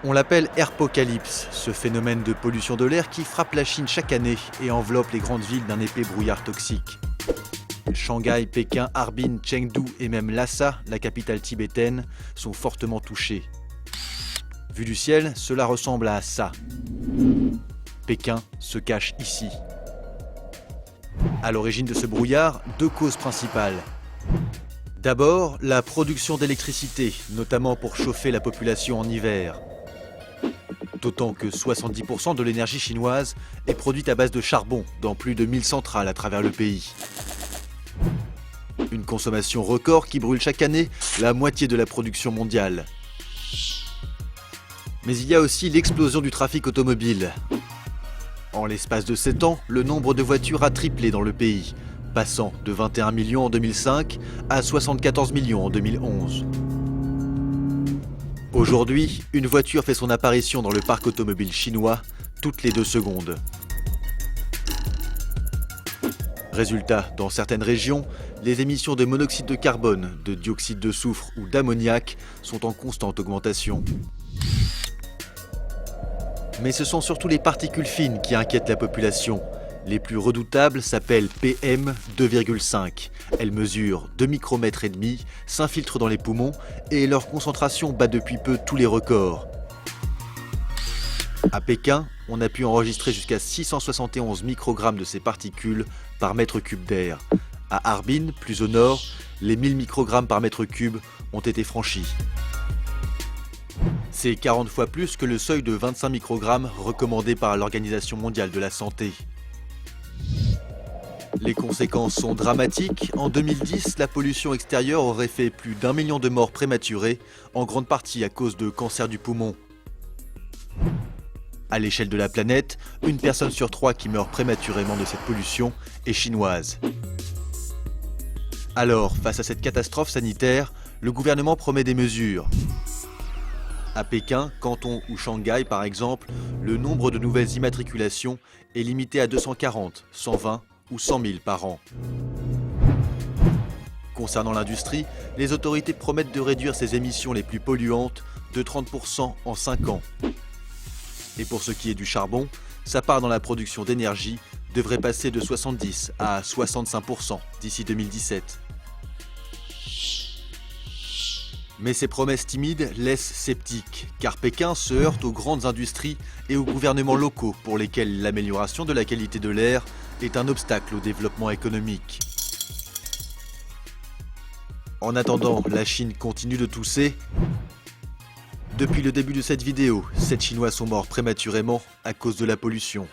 On l'appelle Airpocalypse, ce phénomène de pollution de l'air qui frappe la Chine chaque année et enveloppe les grandes villes d'un épais brouillard toxique. Shanghai, Pékin, Harbin, Chengdu et même Lhasa, la capitale tibétaine, sont fortement touchés. Vu du ciel, cela ressemble à ça. Pékin se cache ici. À l'origine de ce brouillard, deux causes principales. D'abord, la production d'électricité, notamment pour chauffer la population en hiver. D'autant que 70% de l'énergie chinoise est produite à base de charbon dans plus de 1000 centrales à travers le pays. Une consommation record qui brûle chaque année la moitié de la production mondiale. Mais il y a aussi l'explosion du trafic automobile. En l'espace de 7 ans, le nombre de voitures a triplé dans le pays, passant de 21 millions en 2005 à 74 millions en 2011. Aujourd'hui, une voiture fait son apparition dans le parc automobile chinois toutes les 2 secondes. Résultat, dans certaines régions, les émissions de monoxyde de carbone, de dioxyde de soufre ou d'ammoniac sont en constante augmentation. Mais ce sont surtout les particules fines qui inquiètent la population. Les plus redoutables s'appellent PM2,5. Elles mesurent 2 micromètres et demi, s'infiltrent dans les poumons et leur concentration bat depuis peu tous les records. À Pékin, on a pu enregistrer jusqu'à 671 microgrammes de ces particules par mètre cube d'air. À Harbin, plus au nord, les 1000 microgrammes par mètre cube ont été franchis. C'est 40 fois plus que le seuil de 25 microgrammes recommandé par l'Organisation mondiale de la santé. Les conséquences sont dramatiques. En 2010, la pollution extérieure aurait fait plus d'1 million de morts prématurées, en grande partie à cause de cancer du poumon. À l'échelle de la planète, une personne sur 3 qui meurt prématurément de cette pollution est chinoise. Alors, face à cette catastrophe sanitaire, le gouvernement promet des mesures. À Pékin, Canton ou Shanghai par exemple, le nombre de nouvelles immatriculations est limité à 240, 120 ou 100 000 par an. Concernant l'industrie, les autorités promettent de réduire ses émissions les plus polluantes de 30% en 5 ans. Et pour ce qui est du charbon, sa part dans la production d'énergie devrait passer de 70 à 65% d'ici 2017. Mais ces promesses timides laissent sceptiques, car Pékin se heurte aux grandes industries et aux gouvernements locaux pour lesquels l'amélioration de la qualité de l'air est un obstacle au développement économique. En attendant, la Chine continue de tousser. Depuis le début de cette vidéo, 7 Chinois sont morts prématurément à cause de la pollution.